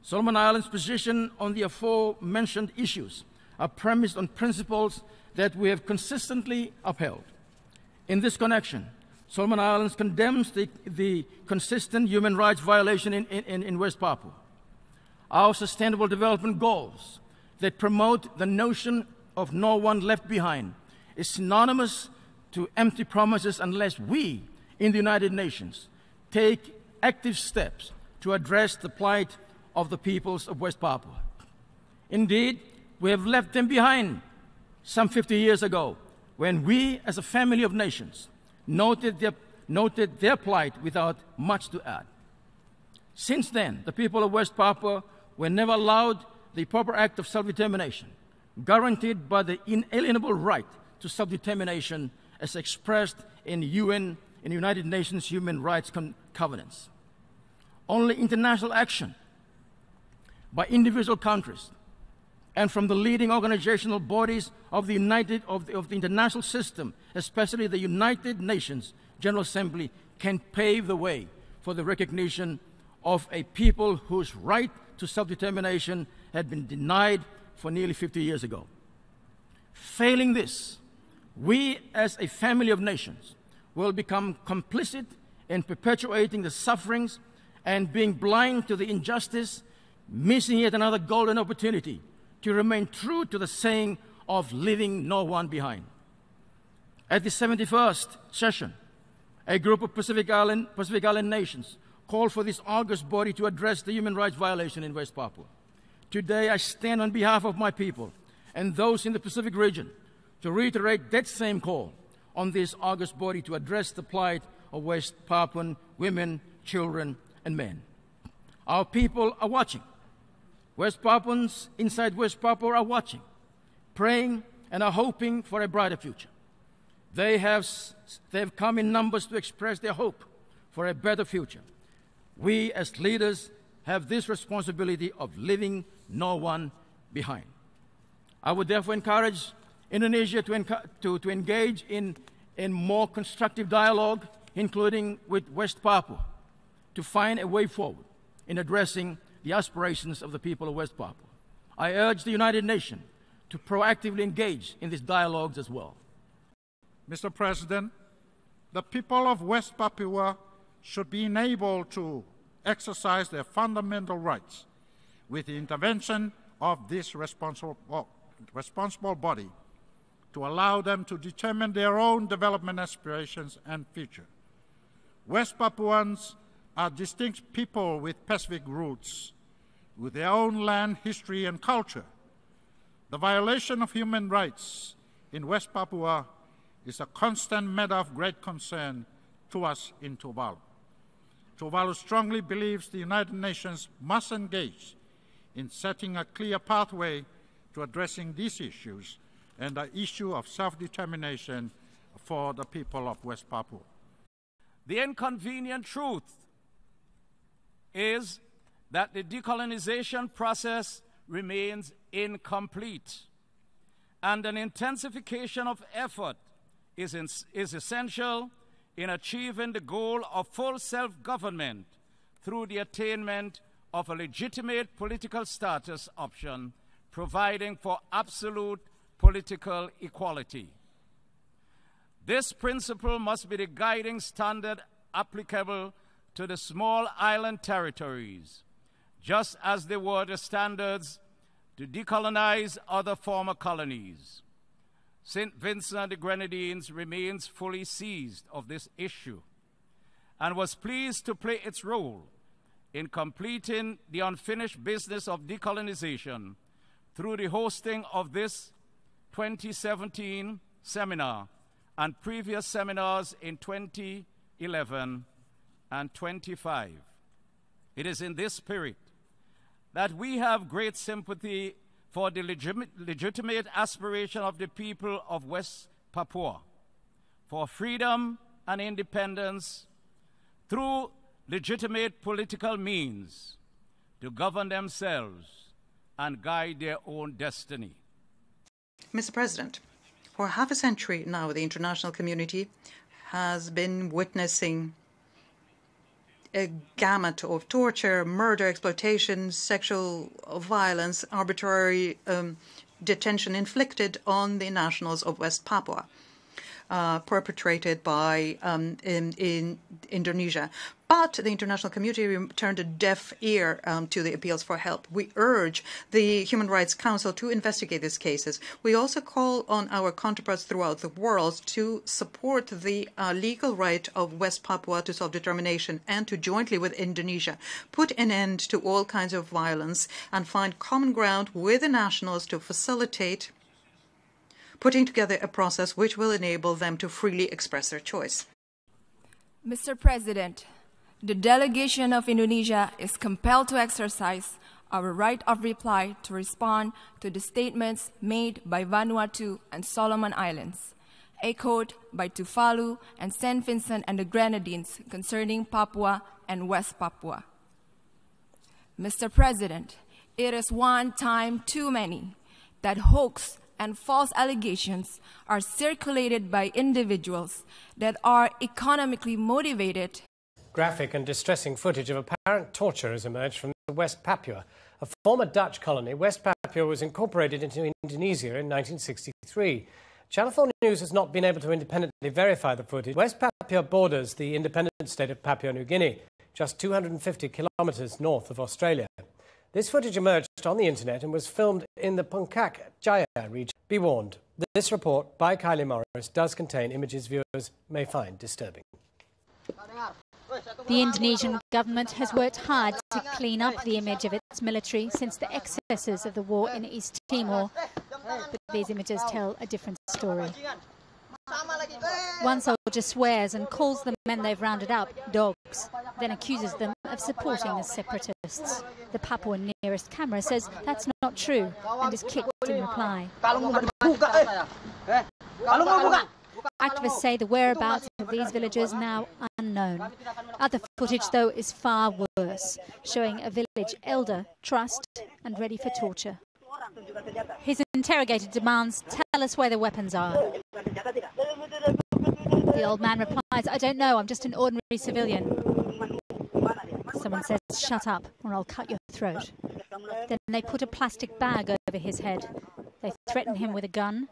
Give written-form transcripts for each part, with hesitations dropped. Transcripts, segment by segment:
Solomon Islands' position on the aforementioned issues are premised on principles that we have consistently upheld. In this connection, Solomon Islands condemns the consistent human rights violation in West Papua. Our sustainable development goals that promote the notion of no one left behind is synonymous to empty promises unless we in the United Nations take active steps to address the plight of the peoples of West Papua. Indeed, we have left them behind some 50 years ago when we as a family of nations noted their plight without much to add. Since then, the people of West Papua were never allowed the proper act of self-determination, guaranteed by the inalienable right to self-determination as expressed in United Nations Human Rights Covenants. Only international action by individual countries and from the leading organizational bodies of the international system, especially the United Nations General Assembly, can pave the way for the recognition of a people whose right to self-determination had been denied for nearly 50 years ago. Failing this, we as a family of nations will become complicit in perpetuating the sufferings and being blind to the injustice, missing yet another golden opportunity to remain true to the saying of leaving no one behind. At the 71st session, a group of Pacific Island nations called for this august body to address the human rights violation in West Papua. Today, I stand on behalf of my people and those in the Pacific region to reiterate that same call on this august body to address the plight of West Papuan women, children, and men. Our people are watching. West Papuans inside West Papua are watching, praying, and are hoping for a brighter future. They have come in numbers to express their hope for a better future. We as leaders have this responsibility of leaving no one behind. I would therefore encourage Indonesia to engage in more constructive dialogue, including with West Papua, to find a way forward in addressing the aspirations of the people of West Papua. I urge the United Nations to proactively engage in these dialogues as well. Mr. President, the people of West Papua should be enabled to exercise their fundamental rights with the intervention of this responsible body to allow them to determine their own development aspirations and future. West Papuans are distinct people with Pacific roots, with their own land, history, and culture. The violation of human rights in West Papua is a constant matter of great concern to us in Tuvalu. Tuvalu strongly believes the United Nations must engage in setting a clear pathway to addressing these issues and the issue of self-determination for the people of West Papua. The inconvenient truth is that the decolonization process remains incomplete, and an intensification of effort is essential in achieving the goal of full self-government through the attainment of a legitimate political status option, providing for absolute political equality. This principle must be the guiding standard applicable to the small island territories, just as they were the standards to decolonize other former colonies. St. Vincent and the Grenadines remains fully seized of this issue and was pleased to play its role in completing the unfinished business of decolonization through the hosting of this 2017 seminar and previous seminars in 2011 and 25. It is in this spirit that we have great sympathy for the legitimate aspiration of the people of West Papua for freedom and independence through legitimate political means to govern themselves and guide their own destiny. Mr. President, for half a century now, the international community has been witnessing a gamut of torture, murder, exploitation, sexual violence, arbitrary detention inflicted on the nationals of West Papua, perpetrated by in Indonesia. But the international community turned a deaf ear to the appeals for help. We urge the Human Rights Council to investigate these cases. We also call on our counterparts throughout the world to support the legal right of West Papua to self-determination and to jointly with Indonesia put an end to all kinds of violence and find common ground with the nationals to facilitate putting together a process which will enable them to freely express their choice. Mr. President, the delegation of Indonesia is compelled to exercise our right of reply to respond to the statements made by Vanuatu and Solomon Islands, echoed by Tuvalu and St. Vincent and the Grenadines concerning Papua and West Papua. Mr. President, it is one time too many that hoax and false allegations are circulated by individuals that are economically motivated. Graphic and distressing footage of apparent torture has emerged from West Papua. A former Dutch colony, West Papua was incorporated into Indonesia in 1963. Channel 4 News has not been able to independently verify the footage. West Papua borders the independent state of Papua New Guinea, just 250 kilometres north of Australia. This footage emerged on the internet and was filmed in the Puncak Jaya region. Be warned, this report by Kylie Morris does contain images viewers may find disturbing. The Indonesian government has worked hard to clean up the image of its military since the excesses of the war in East Timor, but these images tell a different story. One soldier swears and calls the men they've rounded up dogs, then accuses them of supporting the separatists. The Papuan nearest camera says that's not true and is kicked in reply. Activists say the whereabouts of these villagers now unknown. Other footage, though, is far worse, showing a village elder trussed and ready for torture. His interrogator demands, "Tell us where the weapons are." The old man replies, "I don't know, I'm just an ordinary civilian." Someone says, "Shut up or I'll cut your throat." Then they put a plastic bag over his head. They threaten him with a gun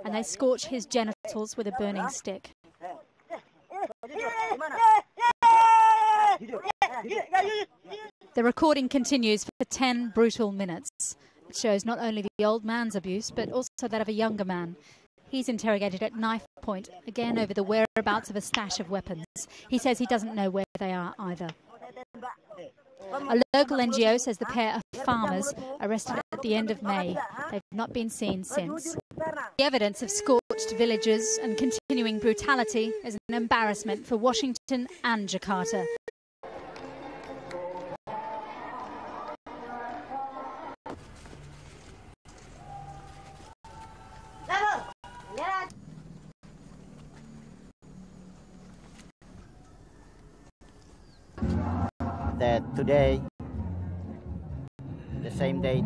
and they scorch his genitals with a burning stick. The recording continues for 10 brutal minutes. It shows not only the old man's abuse, but also that of a younger man. He's interrogated at knife point, again over the whereabouts of a stash of weapons. He says he doesn't know where they are either. A local NGO says the pair are farmers arrested at the end of May. They've not been seen since. The evidence of scorched villages and continuing brutality is an embarrassment for Washington and Jakarta. That today, the same date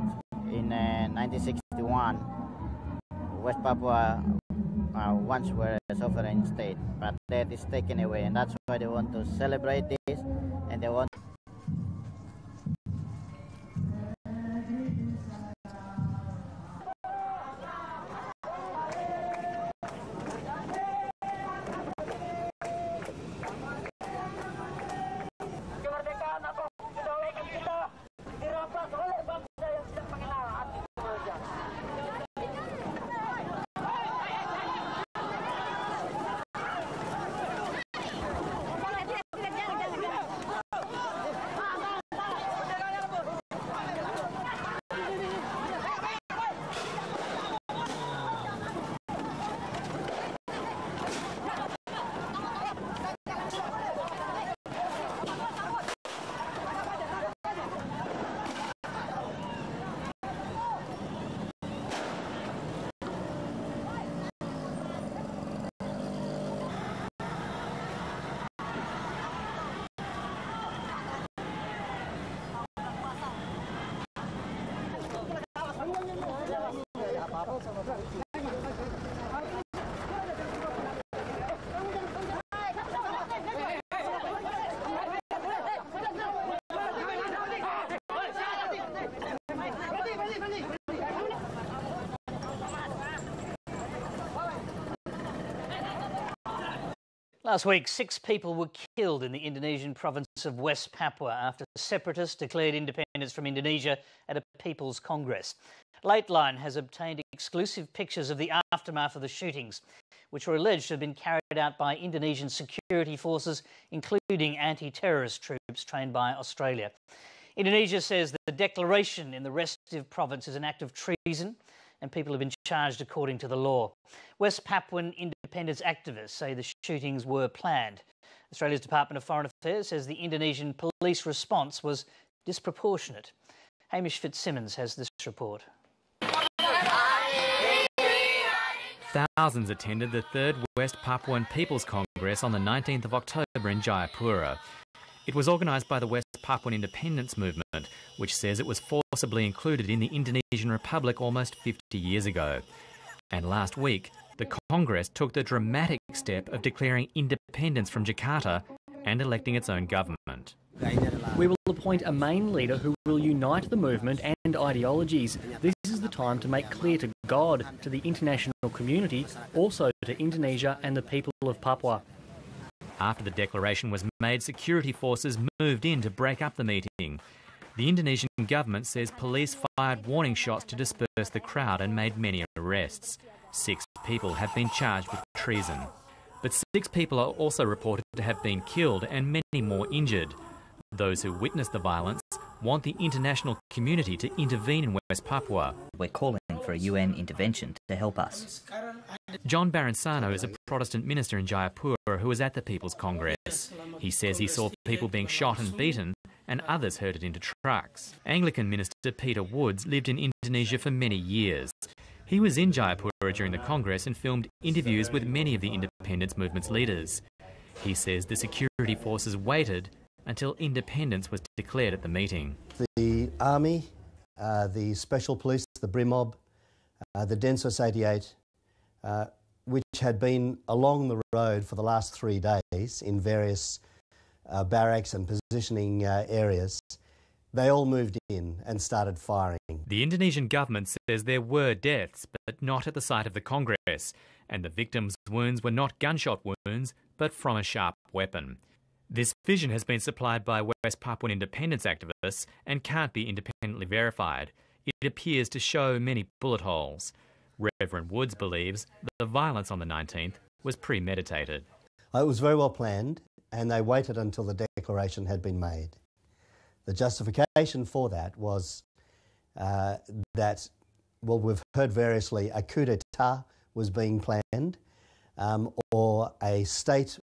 in 1961, West Papua once were a sovereign state, but that is taken away, and that's why they want to celebrate this, and they want. Last week, 6 people were killed in the Indonesian province of West Papua after separatists declared independence from Indonesia at a People's Congress. Lateline has obtained exclusive pictures of the aftermath of the shootings, which were alleged to have been carried out by Indonesian security forces, including anti-terrorist troops trained by Australia. Indonesia says that the declaration in the restive province is an act of treason and people have been charged according to the law. West Papuan independence activists say the shootings were planned. Australia's Department of Foreign Affairs says the Indonesian police response was disproportionate. Hamish Fitzsimmons has this report. Thousands attended the 3rd West Papuan People's Congress on the 19th of October in Jayapura. It was organised by the West Papuan Independence Movement, which says it was forcibly included in the Indonesian Republic almost 50 years ago. And last week, the Congress took the dramatic step of declaring independence from Jakarta and electing its own government. We will appoint a main leader who will unite the movement and ideologies. This is the time to make clear to God, to the international community, also to Indonesia and the people of Papua. After the declaration was made, security forces moved in to break up the meeting. The Indonesian government says police fired warning shots to disperse the crowd and made many arrests. 6 people have been charged with treason. But 6 people are also reported to have been killed and many more injured. Those who witnessed the violence want the international community to intervene in West Papua. We're calling for a UN intervention to help us. John Baransano is a Protestant minister in Jayapura who was at the People's Congress. He says he saw people being shot and beaten and others herded into trucks. Anglican minister Peter Woods lived in Indonesia for many years. He was in Jayapura during the Congress and filmed interviews with many of the independence movement's leaders. He says the security forces waited until independence was declared at the meeting. The Army, the Special Police, the Brimob, the Densus 88, which had been along the road for the last 3 days in various barracks and positioning areas, they all moved in and started firing. The Indonesian government says there were deaths, but not at the site of the Congress, and the victims' wounds were not gunshot wounds, but from a sharp weapon. This vision has been supplied by West Papuan independence activists and can't be independently verified. It appears to show many bullet holes. Reverend Woods believes the violence on the 19th was premeditated. It was very well planned, and they waited until the declaration had been made. The justification for that was that, well, we've heard variously, a coup d'etat was being planned, or a state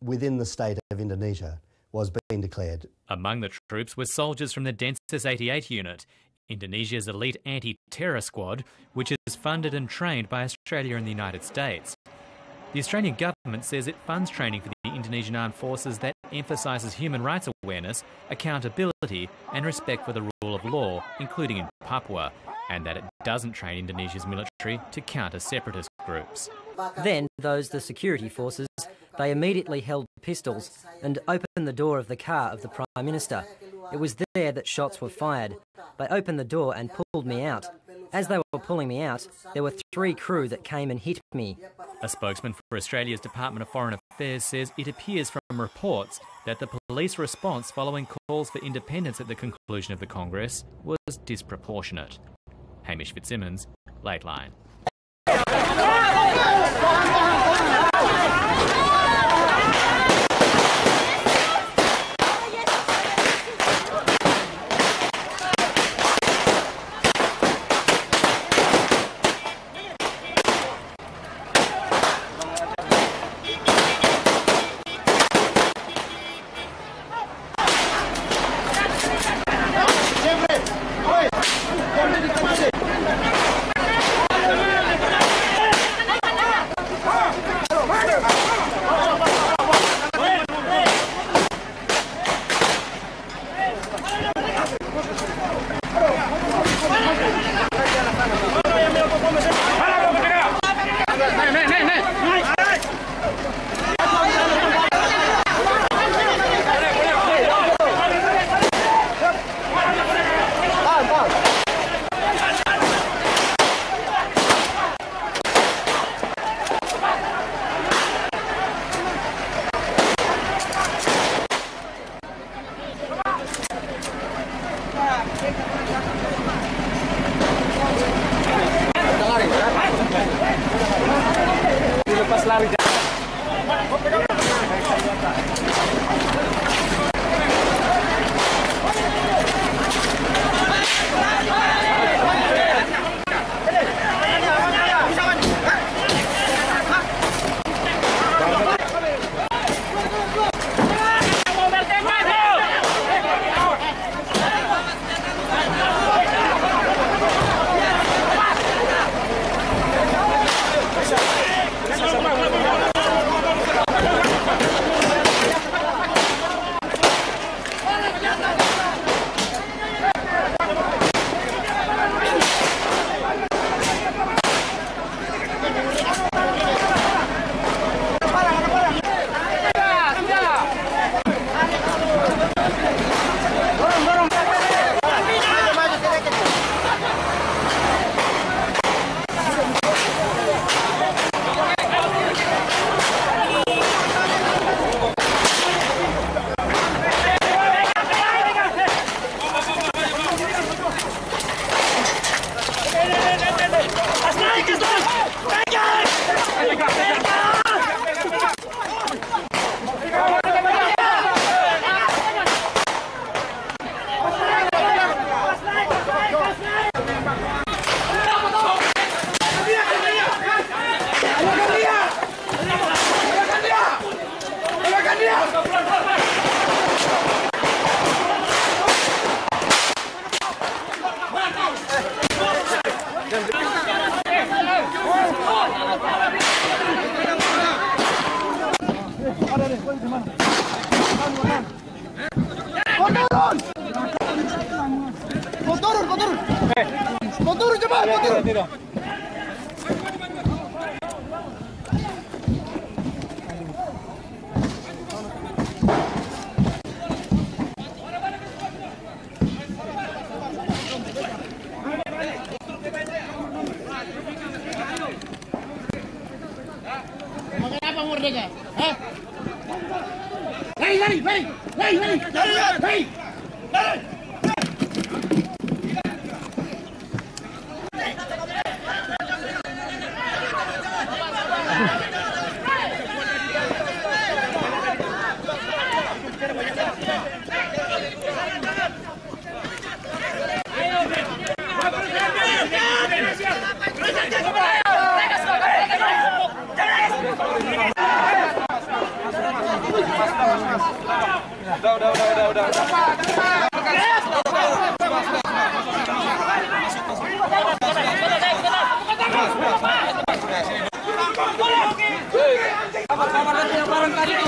within the state of Indonesia was being declared. Among the troops were soldiers from the Densus 88 unit, Indonesia's elite anti-terror squad, which is funded and trained by Australia and the United States. The Australian government says it funds training for the Indonesian armed forces that emphasises human rights awareness, accountability and respect for the rule of law, including in Papua, and that it doesn't train Indonesia's military to counter separatist groups. Then the security forces, they immediately held pistols and opened the door of the car of the Prime Minister. It was there that shots were fired. They opened the door and pulled me out. As they were pulling me out, there were 3 crew that came and hit me. A spokesman for Australia's Department of Foreign Affairs says it appears from reports that the police response following calls for independence at the conclusion of the Congress was disproportionate. Hamish Fitzsimmons, Lateline. Lepas lari. Turun cepat, turun. Makan apa merdeka? Hah? Lari. Udah. Sabar,